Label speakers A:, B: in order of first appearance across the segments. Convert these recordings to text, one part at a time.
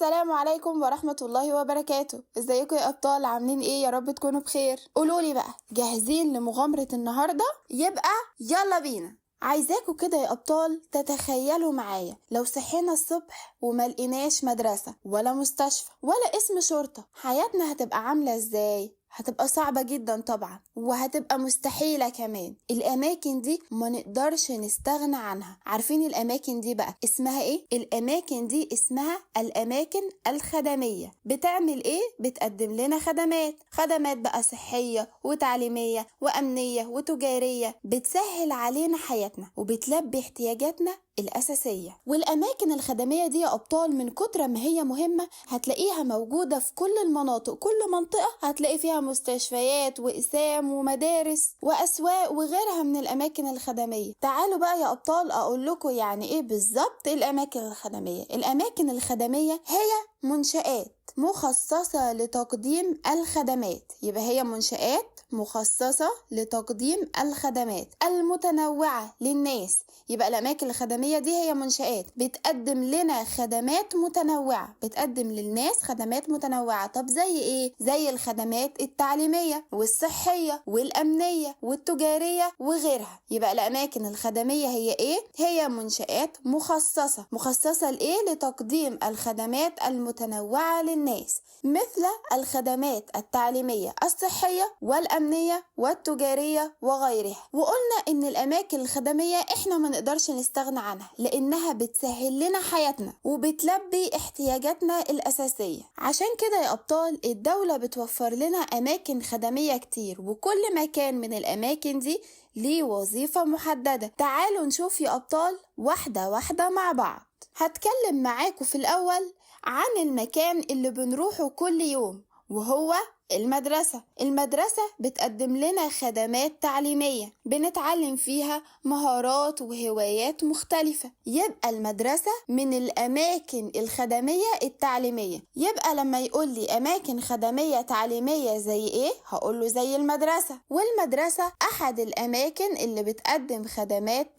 A: السلام عليكم ورحمة الله وبركاته. ازيكم يا أبطال؟ عاملين ايه؟ يا رب تكونوا بخير. قولولي بقى، جاهزين لمغامرة النهاردة؟ يبقى يلا بينا. عايزاكوا كده يا أبطال تتخيلوا معايا لو صحينا الصبح وملقناش مدرسة ولا مستشفى ولا اسم شرطة، حياتنا هتبقى عاملة ازاي؟ هتبقى صعبة جدا طبعا، وهتبقى مستحيلة كمان. الأماكن دي ما نقدرش نستغنى عنها. عارفين الأماكن دي بقى اسمها ايه؟ الأماكن دي اسمها الأماكن الخدمية. بتعمل ايه؟ بتقدم لنا خدمات بقى صحية وتعليمية وأمنية وتجارية، بتسهل علينا حياتنا وبتلبي احتياجاتنا الأساسية. والأماكن الخدمية دي يا أبطال من كتر ما هي مهمة هتلاقيها موجودة في كل المناطق. كل منطقة هتلاقي فيها مستشفيات وإسام ومدارس وأسواق وغيرها من الأماكن الخدمية. تعالوا بقى يا أبطال أقول لكم يعني إيه بالظبط الأماكن الخدمية. الأماكن الخدمية هي منشآت مخصصة لتقديم الخدمات. يبقى هي منشآت مخصصة لتقديم الخدمات المتنوعة للناس. يبقى الأماكن الخدمية دي هي منشآت بتقدم لنا خدمات متنوعة، بتقدم للناس خدمات متنوعة. طب زي إيه؟ زي الخدمات التعليمية والصحية والأمنية والتجارية وغيرها. يبقى الأماكن الخدمية هي إيه؟ هي منشآت مخصصة لإيه؟ لتقديم الخدمات المتنوعة للناس، مثل الخدمات التعليمية الصحية والأمنية والتجارية وغيرها. وقلنا إن الأماكن الخدمية إحنا ما نقدرش نستغنى عنها لأنها بتسهل لنا حياتنا وبتلبي احتياجاتنا الأساسية. عشان كده يا أبطال الدولة بتوفر لنا أماكن خدمية كتير، وكل مكان من الأماكن دي ليه وظيفة محددة. تعالوا نشوف يا أبطال واحدة واحدة مع بعض. هتكلم معاكم في الأول عن المكان اللي بنروحه كل يوم، وهو المدرسة بتقدم لنا خدمات تعليمية بنتعلم فيها مهارات وهوايات مختلفة. يبقى المدرسة من الأماكن الخدمية التعليمية. يبقى لما يقول لي أماكن خدمية تعليمية زي إيه؟ هقوله زي المدرسة. والمدرسة أحد الأماكن اللي بتقدم خدمات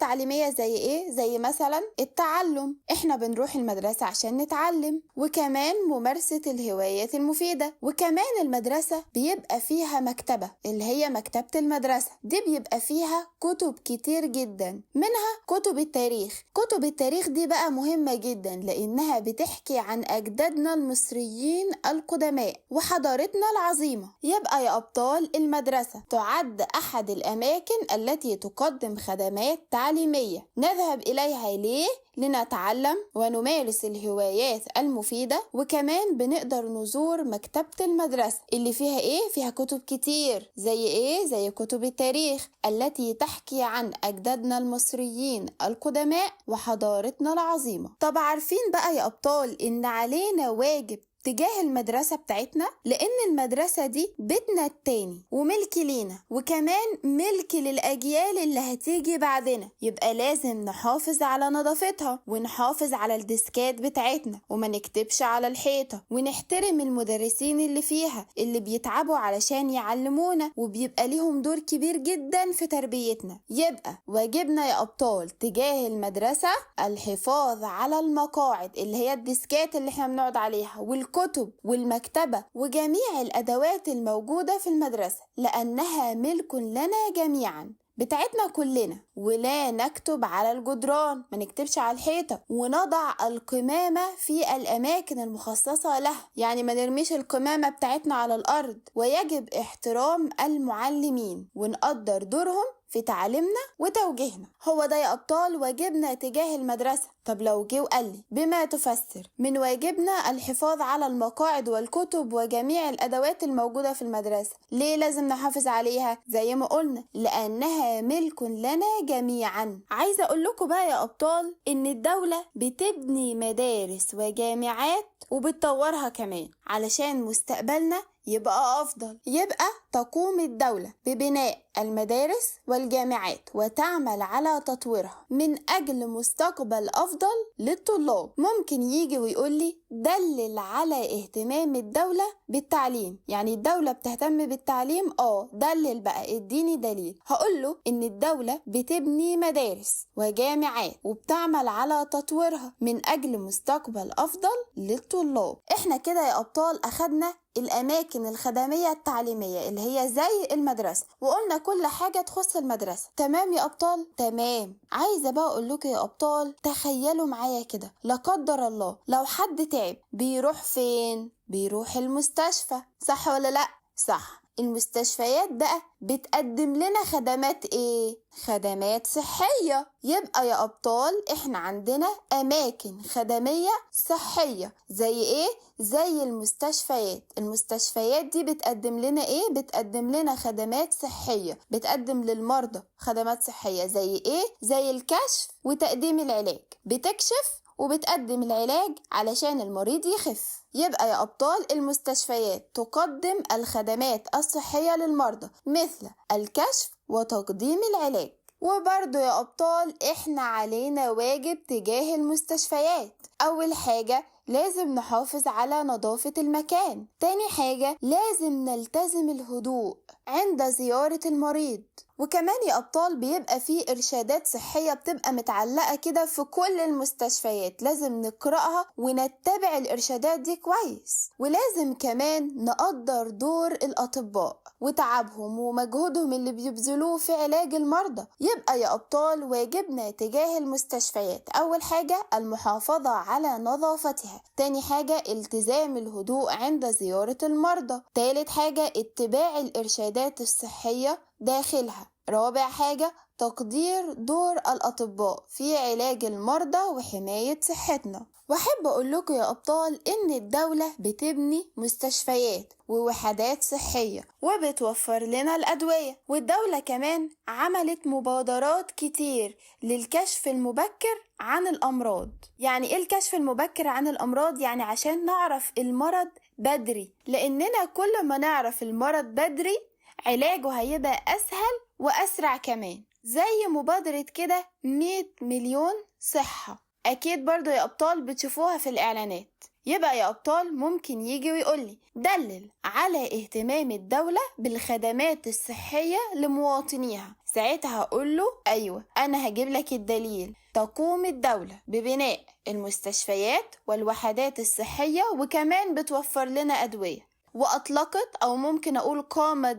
A: تعليمية زي إيه؟ زي مثلا التعلم. إحنا بنروح المدرسة عشان نتعلم، وكمان ممارسة الهوايات المفيدة. وكمان المدرسة بيبقى فيها مكتبة اللي هي مكتبة المدرسة. دي بيبقى فيها كتب كتير جدا، منها كتب التاريخ دي بقى مهمة جدا لأنها بتحكي عن أجدادنا المصريين القدماء وحضارتنا العظيمة. يبقى يا أبطال المدرسة تعد أحد الأماكن التي تقدم خدمات تعليمية نذهب إليها ليه؟ لنتعلم ونمارس الهوايات المفيدة. وكمان بنقدر نزور مكتبة المدرسة اللي فيها ايه؟ فيها كتب كتير زي ايه؟ زي كتب التاريخ التي تحكي عن أجدادنا المصريين القدماء وحضارتنا العظيمة. طب عارفين بقى يا أبطال إن علينا واجب تجاه المدرسة بتاعتنا؟ لأن المدرسة دي بيتنا التاني وملك لينا، وكمان ملك للأجيال اللي هتيجي بعدنا. يبقى لازم نحافظ على نظافتها ونحافظ على الديسكات بتاعتنا وما نكتبش على الحيطة، ونحترم المدرسين اللي فيها اللي بيتعبوا علشان يعلمونا وبيبقى ليهم دور كبير جدا في تربيتنا. يبقى واجبنا يا أبطال تجاه المدرسة الحفاظ على المقاعد اللي هي الديسكات اللي احنا بنقعد عليها، والكتب والمكتبة وجميع الأدوات الموجودة في المدرسة، لأنها ملك لنا جميعا بتاعتنا كلنا. ولا نكتب على الجدران، ما نكتبش على الحيطة، ونضع القمامة في الأماكن المخصصة لها، يعني ما نرميش القمامة بتاعتنا على الأرض. ويجب احترام المعلمين ونقدر دورهم في تعليمنا وتوجيهنا. هو ده يا أبطال واجبنا تجاه المدرسة. طب لو جه وقال لي بما تفسر من واجبنا الحفاظ على المقاعد والكتب وجميع الأدوات الموجودة في المدرسة، ليه لازم نحافظ عليها؟ زي ما قلنا لأنها ملك لنا جميعا. عايزة أقول لكم بقى يا أبطال إن الدولة بتبني مدارس وجامعات وبتطورها كمان علشان مستقبلنا يبقى أفضل. يبقى تقوم الدولة ببناء المدارس والجامعات وتعمل على تطويرها من أجل مستقبل أفضل للطلاب. ممكن يجي ويقولي دلل على اهتمام الدولة بالتعليم، يعني الدولة بتهتم بالتعليم؟ دلل بقى، اديني دليل. هقوله إن الدولة بتبني مدارس وجامعات وبتعمل على تطويرها من أجل مستقبل أفضل للطلاب. احنا كده يا أبطال أخدنا الأماكن الخدمية التعليمية اللي هي زي المدرسة، وقلنا كل حاجة تخص المدرسة. تمام يا أبطال؟ تمام. عايزة بقى أقول لكم يا أبطال، تخيلوا معايا كده، لا قدر الله لو حد تعب بيروح فين؟ بيروح المستشفى، صح ولا لأ؟ صح. المستشفيات بقى بتقدم لنا خدمات ايه؟ خدمات صحية. يبقى يا أبطال احنا عندنا أماكن خدمية صحية زي ايه؟ زي المستشفيات. المستشفيات دي بتقدم لنا ايه؟ بتقدم لنا خدمات صحية، بتقدم للمرضى خدمات صحية زي ايه؟ زي الكشف وتقديم العلاج، بتكشف وبتقدم العلاج علشان المريض يخف. يبقى يا أبطال المستشفيات تقدم الخدمات الصحية للمرضى مثل الكشف وتقديم العلاج. وبرضو يا أبطال احنا علينا واجب تجاه المستشفيات. أول حاجة لازم نحافظ على نظافة المكان. تاني حاجة لازم نلتزم الهدوء عند زيارة المريض. وكمان يا أبطال بيبقى فيه إرشادات صحية بتبقى متعلقة كده في كل المستشفيات، لازم نقرأها ونتبع الإرشادات دي كويس. ولازم كمان نقدر دور الأطباء وتعبهم ومجهودهم اللي بيبذلوه في علاج المرضى. يبقى يا أبطال واجبنا تجاه المستشفيات أول حاجة المحافظة على نظافتها، تاني حاجة التزام الهدوء عند زيارة المرضى، تالت حاجة اتباع الإرشادات الصحية داخلها، رابع حاجة تقدير دور الأطباء في علاج المرضى وحماية صحتنا. وأحب أقول لكم يا أبطال إن الدولة بتبني مستشفيات ووحدات صحية وبتوفر لنا الأدوية، والدولة كمان عملت مبادرات كتير للكشف المبكر عن الأمراض. يعني إيه الكشف المبكر عن الأمراض؟ يعني عشان نعرف المرض بدري، لأننا كل ما نعرف المرض بدري علاجه هيبقى أسهل وأسرع كمان. زي مبادرة كده 100 مليون صحة، أكيد برضو يا أبطال بتشوفوها في الإعلانات. يبقى يا أبطال ممكن يجي ويقولي دلل على اهتمام الدولة بالخدمات الصحية لمواطنيها، ساعتها هقوله أيوة أنا هجيب لك الدليل. تقوم الدولة ببناء المستشفيات والوحدات الصحية وكمان بتوفر لنا أدوية، وأطلقت أو ممكن أقول قامت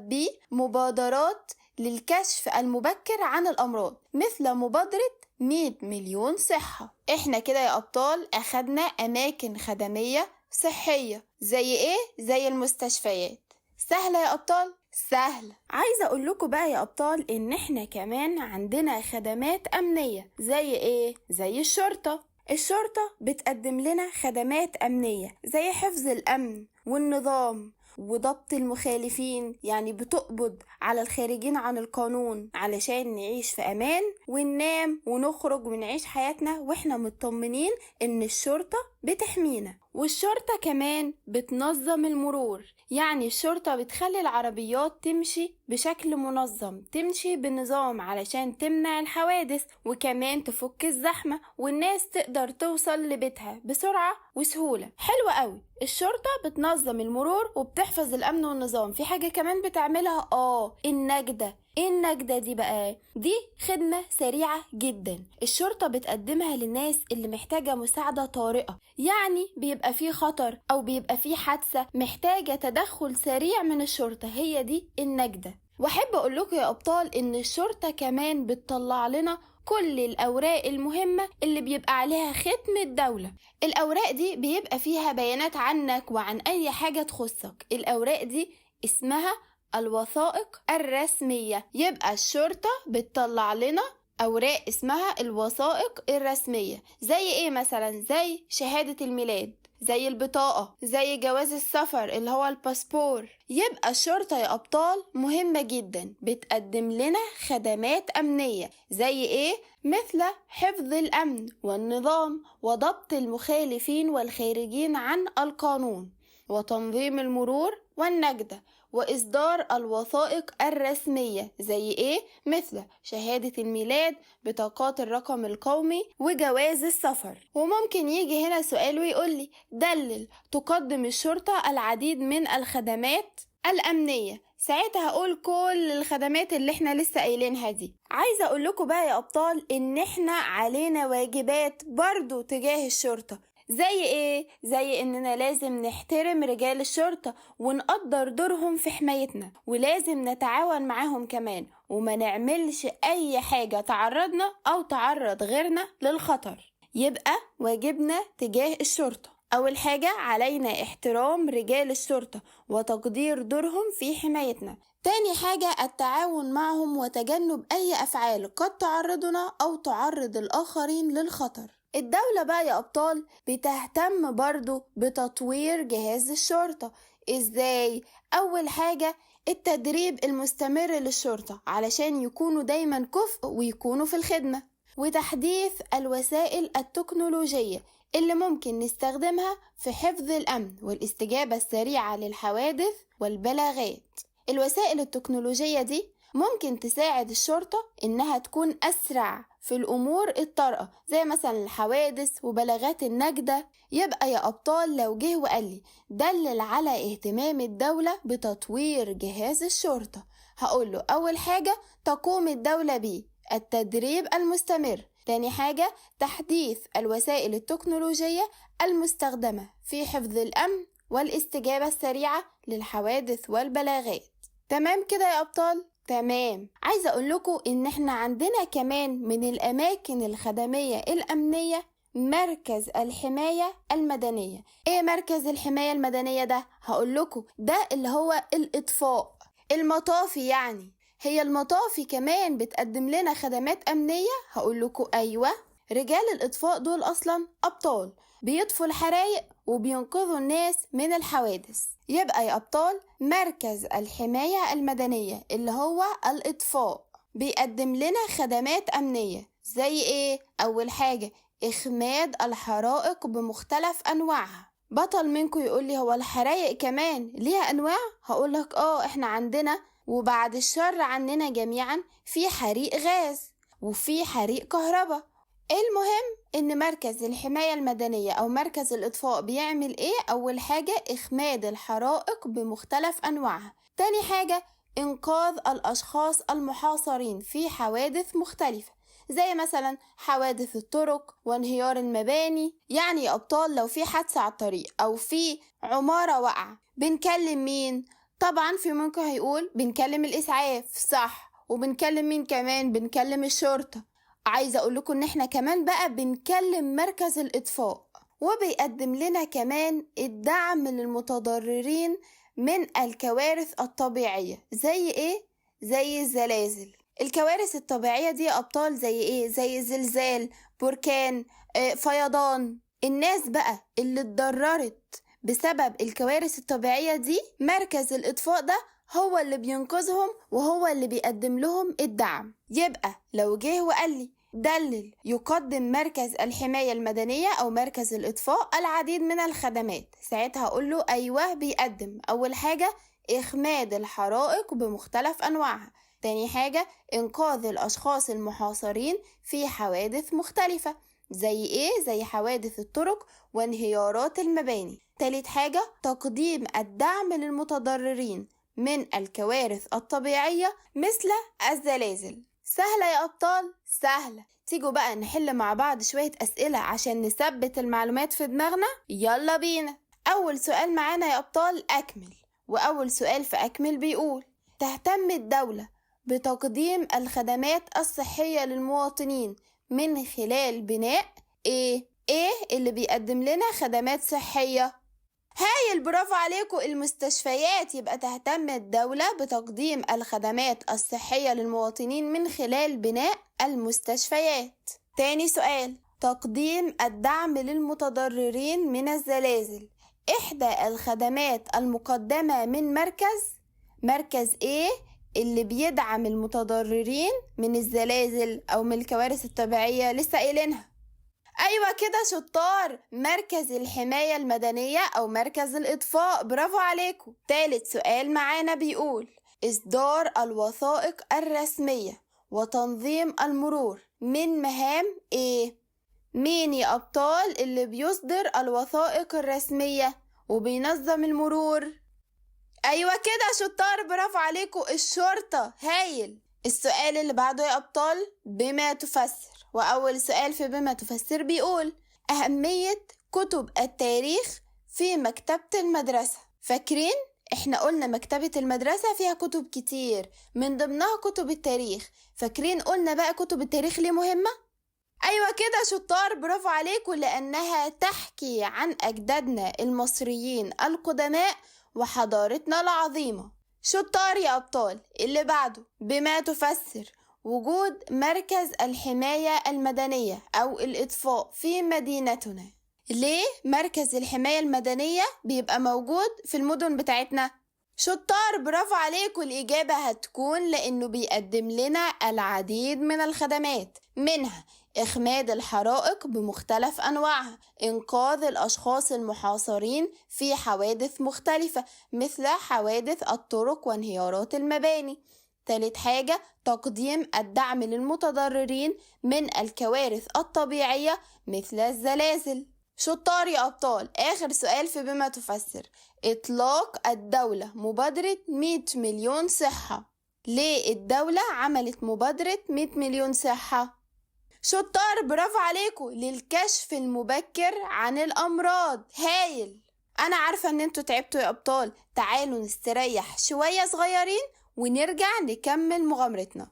A: بمبادرات للكشف المبكر عن الأمراض مثل مبادرة 100 مليون صحة. احنا كده يا أبطال أخدنا أماكن خدمية صحية زي ايه؟ زي المستشفيات. سهلة يا أبطال؟ سهل. عايزة أقول لكم بقى يا أبطال إن احنا كمان عندنا خدمات أمنية زي ايه؟ زي الشرطة. الشرطة بتقدم لنا خدمات أمنية زي حفظ الأمن والنظام وضبط المخالفين، يعني بتقبض على الخارجين عن القانون علشان نعيش في أمان وننام ونخرج ونعيش حياتنا واحنا مطمنين إن الشرطة بتحمينا. والشرطة كمان بتنظم المرور، يعني الشرطة بتخلي العربيات تمشي بشكل منظم، تمشي بنظام علشان تمنع الحوادث وكمان تفك الزحمة والناس تقدر توصل لبيتها بسرعة وسهولة. حلوة قوي. الشرطة بتنظم المرور وبتحفظ الأمن والنظام. في حاجة كمان بتعملها النجدة. ايه النجدة دي بقى؟ دي خدمة سريعة جدا الشرطة بتقدمها للناس اللي محتاجة مساعدة طارئة، يعني بيبقى فيه خطر أو بيبقى فيه حادثة محتاجة تدخل سريع من الشرطة، هي دي النجدة. وأحب أقول لكم يا أبطال إن الشرطة كمان بتطلع لنا كل الأوراق المهمة اللي بيبقى عليها ختم الدولة. الأوراق دي بيبقى فيها بيانات عنك وعن أي حاجة تخصك. الأوراق دي اسمها الوثائق الرسمية. يبقى الشرطة بتطلع لنا أوراق اسمها الوثائق الرسمية زي إيه مثلا؟ زي شهادة الميلاد، زي البطاقة، زي جواز السفر اللي هو الباسبور. يبقى الشرطة يا أبطال مهمة جدا، بتقدم لنا خدمات أمنية زي إيه؟ مثل حفظ الأمن والنظام وضبط المخالفين والخارجين عن القانون وتنظيم المرور والنجدة وإصدار الوثائق الرسمية زي إيه؟ مثل شهادة الميلاد، بطاقات الرقم القومي، وجواز السفر. وممكن يجي هنا سؤال ويقولي دلل تقدم الشرطة العديد من الخدمات الأمنية. ساعتها هقول كل الخدمات اللي احنا لسه قايلينها دي. عايزة اقول لكم بقى يا ابطال ان احنا علينا واجبات برضو تجاه الشرطة. زي ايه؟ زي اننا لازم نحترم رجال الشرطة ونقدر دورهم في حمايتنا، ولازم نتعاون معاهم كمان، وما نعملش اي حاجة تعرضنا او تعرض غيرنا للخطر. يبقى واجبنا تجاه الشرطة، أول حاجة علينا احترام رجال الشرطة وتقدير دورهم في حمايتنا. تاني حاجة التعاون معهم وتجنب أي أفعال قد تعرضنا أو تعرض الآخرين للخطر. الدولة بقى يا أبطال بتهتم برضو بتطوير جهاز الشرطة. إزاي؟ أول حاجة التدريب المستمر للشرطة علشان يكونوا دايما كفء ويكونوا في الخدمة، وتحديث الوسائل التكنولوجية اللي ممكن نستخدمها في حفظ الأمن والاستجابة السريعة للحوادث والبلاغات. الوسائل التكنولوجية دي ممكن تساعد الشرطة إنها تكون أسرع في الأمور الطارئة زي مثلا الحوادث وبلاغات النجدة. يبقى يا أبطال لو جه وقال لي دلل على اهتمام الدولة بتطوير جهاز الشرطة، هقول له أول حاجة تقوم الدولة بيه التدريب المستمر. تاني حاجة تحديث الوسائل التكنولوجية المستخدمة في حفظ الأمن والاستجابة السريعة للحوادث والبلاغات. تمام كده يا أبطال؟ تمام. عايزة أقول لكم إن إحنا عندنا كمان من الأماكن الخدمية الأمنية مركز الحماية المدنية. إيه مركز الحماية المدنية ده؟ هقول لكم ده اللي هو الإطفاء، المطافي يعني. هي المطافي كمان بتقدم لنا خدمات أمنية؟ هقول لكم أيوة. رجال الإطفاء دول أصلا أبطال بيطفوا الحرايق وبينقذوا الناس من الحوادث. يبقى يا أبطال مركز الحماية المدنية اللي هو الإطفاء بيقدم لنا خدمات أمنية زي إيه؟ أول حاجة إخماد الحرائق بمختلف أنواعها. بطل منكم يقول لي هو الحرايق كمان ليها أنواع؟ هقولك إحنا عندنا، وبعد الشر عننا جميعا، في حريق غاز وفي حريق كهرباء. المهم ان مركز الحماية المدنية او مركز الاطفاء بيعمل ايه؟ اول حاجة اخماد الحرائق بمختلف انواعها. تاني حاجة انقاذ الاشخاص المحاصرين في حوادث مختلفة زي مثلا حوادث الطرق وانهيار المباني. يعني يا ابطال لو في حادثة على الطريق او في عمارة واقعة بنكلم مين؟ طبعا في منكم هيقول بنكلم الاسعاف، صح. وبنكلم مين كمان؟ بنكلم الشرطة. عايزة اقول لكم ان احنا كمان بقى بنكلم مركز الاطفاء، وبيقدم لنا كمان الدعم للمتضررين من الكوارث الطبيعية. زي ايه؟ زي الزلازل. الكوارث الطبيعية دي يا ابطال زي ايه؟ زي زلزال، بركان، فيضان. الناس بقى اللي اتضررت بسبب الكوارث الطبيعية دي مركز الإطفاء ده هو اللي بينقذهم وهو اللي بيقدم لهم الدعم. يبقى لو جه وقال لي دلل يقدم مركز الحماية المدنية أو مركز الإطفاء العديد من الخدمات، ساعتها هقول له أيوة بيقدم. أول حاجة إخماد الحرائق بمختلف أنواعها. تاني حاجة إنقاذ الأشخاص المحاصرين في حوادث مختلفة زي إيه؟ زي حوادث الطرق وانهيارات المباني. تالت حاجة تقديم الدعم للمتضررين من الكوارث الطبيعية مثل الزلازل. سهلة يا أبطال؟ سهلة. تيجوا بقى نحل مع بعض شوية أسئلة عشان نثبت المعلومات في دماغنا؟ يلا بينا. أول سؤال معانا يا أبطال أكمل، وأول سؤال في أكمل بيقول تهتم الدولة بتقديم الخدمات الصحية للمواطنين من خلال بناء إيه اللي بيقدم لنا خدمات صحية؟ هايل، برافو عليكم، المستشفيات. يبقى تهتم الدولة بتقديم الخدمات الصحية للمواطنين من خلال بناء المستشفيات. تاني سؤال تقديم الدعم للمتضررين من الزلازل. إحدى الخدمات المقدمة من مركز إيه اللي بيدعم المتضررين من الزلازل أو من الكوارث الطبيعية؟ لسه قايلينها. أيوة كده شطار، مركز الحماية المدنية أو مركز الإطفاء، برافو عليكم. تالت سؤال معانا بيقول إصدار الوثائق الرسمية وتنظيم المرور من مهام إيه؟ مين يا أبطال اللي بيصدر الوثائق الرسمية وبينظم المرور؟ أيوة كده شطار، برافو عليكم، الشرطة، هايل. السؤال اللي بعده يا أبطال بما تفسر، وأول سؤال في بما تفسر بيقول أهمية كتب التاريخ في مكتبة المدرسة. فاكرين؟ احنا قلنا مكتبة المدرسة فيها كتب كتير، من ضمنها كتب التاريخ. فاكرين قلنا بقى كتب التاريخ ليه مهمة؟ أيوة كده شطار، برافو عليكم، لأنها تحكي عن أجدادنا المصريين القدماء وحضارتنا العظيمة. شطار يا أبطال. اللي بعده بما تفسر وجود مركز الحماية المدنية أو الإطفاء في مدينتنا. ليه مركز الحماية المدنية بيبقى موجود في المدن بتاعتنا؟ شطار، برافو عليكم، الإجابة هتكون لأنه بيقدم لنا العديد من الخدمات، منها إخماد الحرائق بمختلف أنواعها، إنقاذ الأشخاص المحاصرين في حوادث مختلفة مثل حوادث الطرق وانهيارات المباني. ثالث حاجة تقديم الدعم للمتضررين من الكوارث الطبيعية مثل الزلازل. شطار يا أبطال. آخر سؤال في بما تفسر إطلاق الدولة مبادرة 100 مليون صحة. ليه الدولة عملت مبادرة 100 مليون صحة؟ شطار، برافو عليكم، للكشف المبكر عن الأمراض، هايل. أنا عارفة إن انتوا تعبتوا يا أبطال، تعالوا نستريح شوية صغيرين ونرجع نكمل مغامرتنا.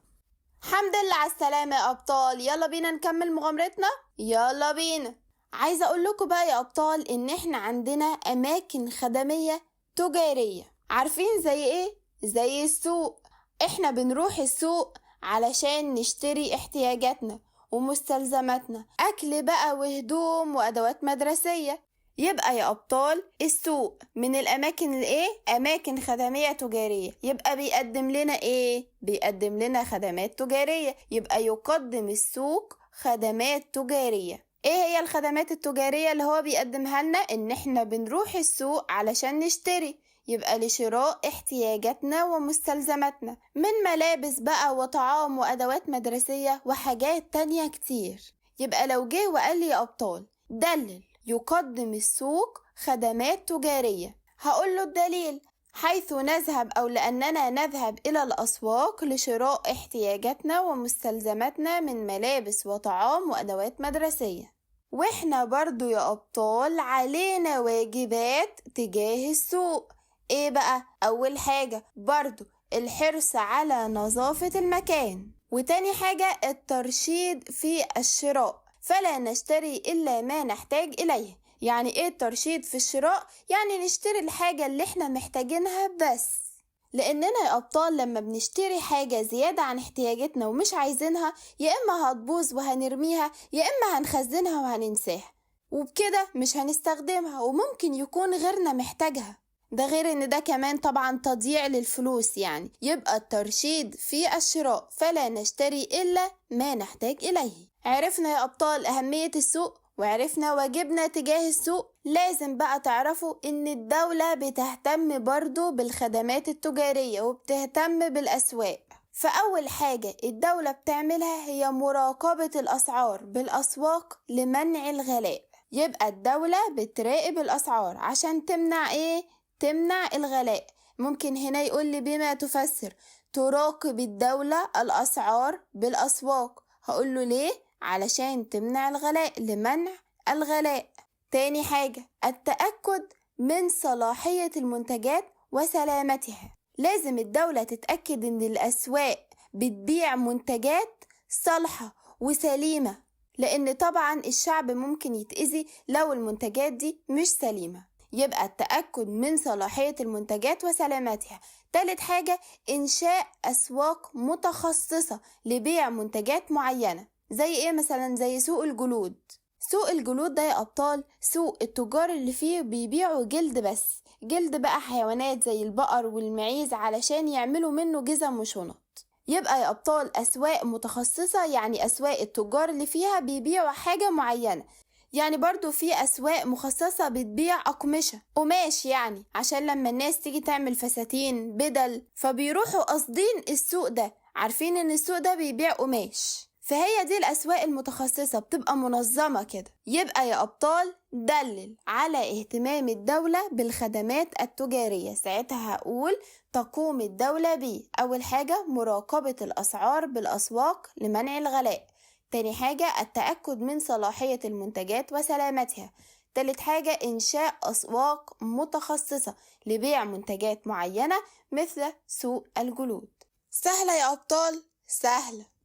A: الحمد لله على السلامة يا أبطال، يلا بينا نكمل مغامرتنا، يلا بينا. عايزة أقول لكم بقى يا أبطال إن إحنا عندنا أماكن خدمية تجارية، عارفين زي إيه؟ زي السوق. إحنا بنروح السوق علشان نشتري احتياجاتنا ومستلزماتنا، أكل بقى وهدوم وأدوات مدرسية. يبقى يا أبطال السوق من الأماكن الإيه؟ أماكن خدمية تجارية، يبقى بيقدم لنا إيه؟ بيقدم لنا خدمات تجارية، يبقى يقدم السوق خدمات تجارية. ايه هي الخدمات التجارية اللي هو بيقدمها لنا؟ ان احنا بنروح السوق علشان نشتري، يبقى لشراء احتياجاتنا ومستلزماتنا من ملابس بقى وطعام وادوات مدرسية وحاجات تانية كتير. يبقى لو جه وقال لي يا ابطال دلل يقدم السوق خدمات تجارية، هقول له الدليل حيث نذهب أو لأننا نذهب إلى الأسواق لشراء احتياجاتنا ومستلزماتنا من ملابس وطعام وأدوات مدرسية. وإحنا برضو يا أبطال علينا واجبات تجاه السوق. إيه بقى؟ أول حاجة برضو الحرص على نظافة المكان، وتاني حاجة الترشيد في الشراء، فلا نشتري إلا ما نحتاج إليه. يعني ايه الترشيد في الشراء؟ يعني نشتري الحاجة اللي احنا محتاجينها بس، لاننا يا ابطال لما بنشتري حاجة زيادة عن احتياجاتنا ومش عايزينها، يا اما هتبوظ وهنرميها يا اما هنخزنها وهننساها، وبكده مش هنستخدمها وممكن يكون غيرنا محتاجها. ده غير ان ده كمان طبعا تضييع للفلوس يعني. يبقى الترشيد في الشراء، فلا نشتري الا ما نحتاج اليه. عرفنا يا ابطال اهمية السوق وعرفنا واجبنا تجاه السوق. لازم بقى تعرفوا ان الدولة بتهتم برضو بالخدمات التجارية وبتهتم بالأسواق. فأول حاجة الدولة بتعملها هي مراقبة الأسعار بالأسواق لمنع الغلاء. يبقى الدولة بتراقب الأسعار عشان تمنع ايه؟ تمنع الغلاء. ممكن هنا يقول لي بما تفسر تراقب الدولة الأسعار بالأسواق، هقول له ليه؟ علشان تمنع الغلاء، لمنع الغلاء. تاني حاجة التأكد من صلاحية المنتجات وسلامتها. لازم الدولة تتأكد ان الأسواق بتبيع منتجات صالحة وسليمة، لان طبعا الشعب ممكن يتأذي لو المنتجات دي مش سليمة. يبقى التأكد من صلاحية المنتجات وسلامتها. تالت حاجة إنشاء أسواق متخصصة لبيع منتجات معينة. زي ايه مثلا؟ زي سوق الجلود. سوق الجلود ده يا أبطال سوق التجار اللي فيه بيبيعوا جلد بس، جلد بقى حيوانات زي البقر والمعيز علشان يعملوا منه جزم وشنط. يبقى يا أبطال أسواق متخصصة يعني أسواق التجار اللي فيها بيبيعوا حاجة معينة. يعني برضو في أسواق مخصصة بتبيع أقمشة قماش، يعني عشان لما الناس تيجي تعمل فساتين بدل فبيروحوا قاصدين السوق ده، عارفين إن السوق ده بيبيع قماش. فهي دي الأسواق المتخصصة بتبقى منظمة كده. يبقى يا أبطال دلل على اهتمام الدولة بالخدمات التجارية. ساعتها هقول تقوم الدولة أول حاجة مراقبة الأسعار بالأسواق لمنع الغلاء. تاني حاجة التأكد من صلاحية المنتجات وسلامتها. تالت حاجة إنشاء أسواق متخصصة لبيع منتجات معينة مثل سوق الجلود. سهلة يا أبطال؟ سهلة.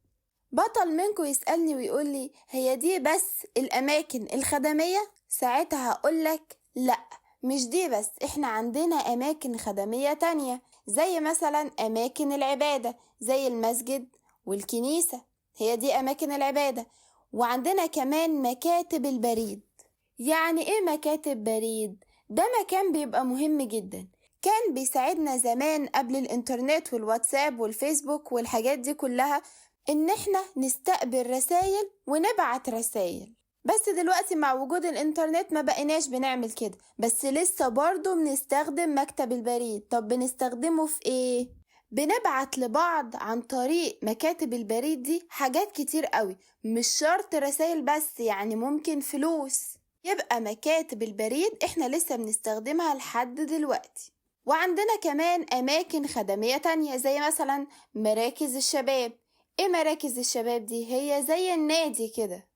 A: بطل منكم يسألني ويقولي هي دي بس الأماكن الخدمية؟ ساعتها هقولك لأ، مش دي بس، احنا عندنا أماكن خدمية تانية زي مثلا أماكن العبادة زي المسجد والكنيسة، هي دي أماكن العبادة. وعندنا كمان مكاتب البريد. يعني إيه مكاتب بريد؟ ده مكان بيبقى مهم جدا، كان بيساعدنا زمان قبل الإنترنت والواتساب والفيسبوك والحاجات دي كلها إن إحنا نستقبل رسائل ونبعت رسائل. بس دلوقتي مع وجود الإنترنت ما بقيناش بنعمل كده، بس لسه برضو بنستخدم مكتب البريد. طب بنستخدمه في إيه؟ بنبعت لبعض عن طريق مكاتب البريد دي حاجات كتير قوي، مش شرط رسائل بس، يعني ممكن فلوس. يبقى مكاتب البريد احنا لسه بنستخدمها لحد دلوقتي. وعندنا كمان أماكن خدمية تانية زي مثلا مراكز الشباب. ايه مراكز الشباب دي؟ هي زي النادي كده،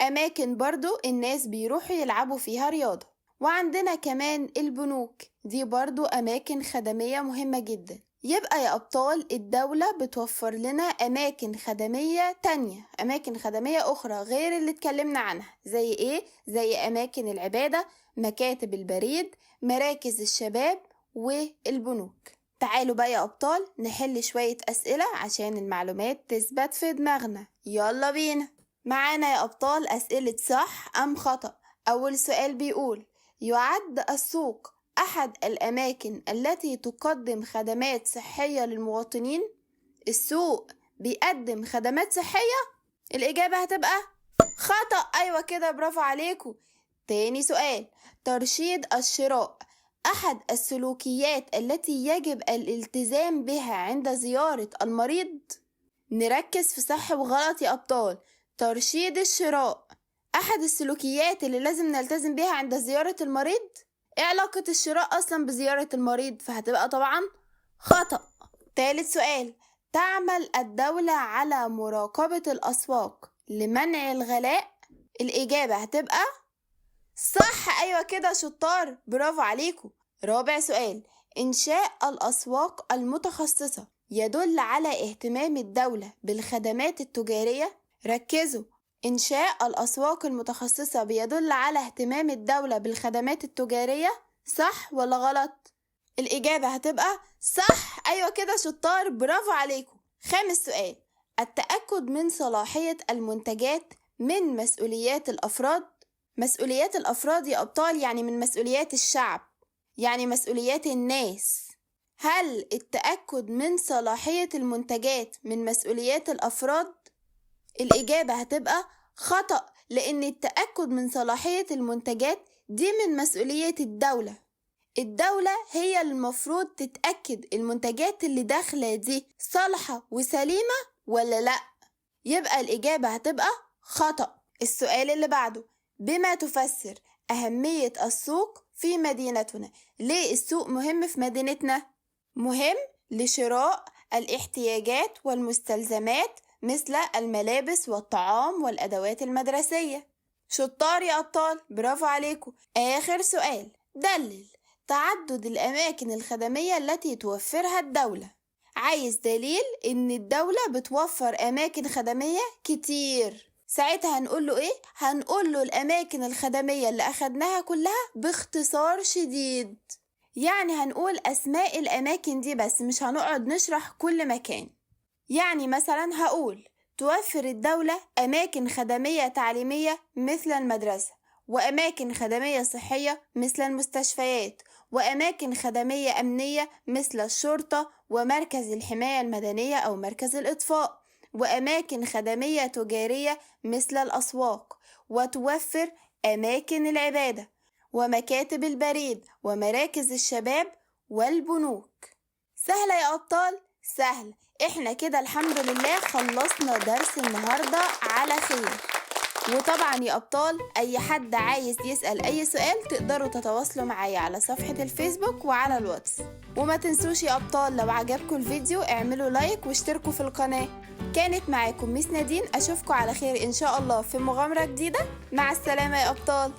A: أماكن برضو الناس بيروحوا يلعبوا فيها رياضة. وعندنا كمان البنوك، دي برضو أماكن خدمية مهمة جدا. يبقى يا أبطال الدولة بتوفر لنا أماكن خدمية تانية، أماكن خدمية أخرى غير اللي اتكلمنا عنها. زي إيه؟ زي أماكن العبادة، مكاتب البريد، مراكز الشباب، والبنوك. تعالوا بقى يا أبطال نحل شوية أسئلة عشان المعلومات تثبت في دماغنا. يلا بينا. معانا يا أبطال أسئلة صح أم خطأ. أول سؤال بيقول يعد السوق أحد الأماكن التي تقدم خدمات صحية للمواطنين؟ السوق بيقدم خدمات صحية؟ الإجابة هتبقى خطأ. أيوة كده، برافو عليكم. تاني سؤال، ترشيد الشراء أحد السلوكيات التي يجب الالتزام بها عند زيارة المريض؟ نركز في صح وغلط يا أبطال. ترشيد الشراء أحد السلوكيات اللي لازم نلتزم بها عند زيارة المريض؟ ايه علاقة الشراء أصلا بزيارة المريض؟ فهتبقى طبعا خطأ. ثالث سؤال، تعمل الدولة على مراقبة الأسواق لمنع الغلاء؟ الإجابة هتبقى صح. أيوة كده شطار، برافو عليكم. رابع سؤال، إنشاء الأسواق المتخصصة يدل على اهتمام الدولة بالخدمات التجارية؟ ركزوا، إنشاء الأسواق المتخصصة بيدل على اهتمام الدولة بالخدمات التجارية، صح ولا غلط؟ الإجابة هتبقى صح. أيوة كده شطار، برافو عليكم. خامس سؤال، التأكد من صلاحية المنتجات من مسؤوليات الأفراد؟ مسؤوليات الأفراد يا أبطال يعني من مسؤوليات الشعب، يعني مسؤوليات الناس. هل التأكد من صلاحية المنتجات من مسؤوليات الأفراد؟ الإجابة هتبقى خطأ، لأن التأكد من صلاحية المنتجات دي من مسؤولية الدولة. الدولة هي المفروض تتأكد المنتجات اللي داخلة دي صالحة وسليمة ولا لأ. يبقى الإجابة هتبقى خطأ. السؤال اللي بعده، بما تفسر أهمية السوق في مدينتنا؟ ليه السوق مهم في مدينتنا؟ مهم لشراء الاحتياجات والمستلزمات مثل الملابس والطعام والأدوات المدرسية. شطار يا أبطال، برافو عليكم. آخر سؤال، دلل تعدد الأماكن الخدمية التي توفرها الدولة. عايز دليل إن الدولة بتوفر أماكن خدمية كتير. ساعتها هنقول له إيه؟ هنقول له الأماكن الخدمية اللي أخدناها كلها باختصار شديد. يعني هنقول أسماء الأماكن دي بس، مش هنقعد نشرح كل مكان. يعني مثلا هقول توفر الدولة أماكن خدمية تعليمية مثل المدرسة، وأماكن خدمية صحية مثل المستشفيات، وأماكن خدمية أمنية مثل الشرطة ومركز الحماية المدنية أو مركز الإطفاء، وأماكن خدمية تجارية مثل الأسواق، وتوفر أماكن العبادة ومكاتب البريد ومراكز الشباب والبنوك. سهلة يا أبطال؟ سهل. احنا كده الحمد لله خلصنا درس النهاردة على خير. وطبعا يا أبطال أي حد عايز يسأل أي سؤال تقدروا تتواصلوا معايا على صفحة الفيسبوك وعلى الواتس. وما تنسوش يا أبطال لو عجبكم الفيديو اعملوا لايك واشتركوا في القناة. كانت معاكم ميس نادين، أشوفكم على خير إن شاء الله في مغامرة جديدة. مع السلامة يا أبطال.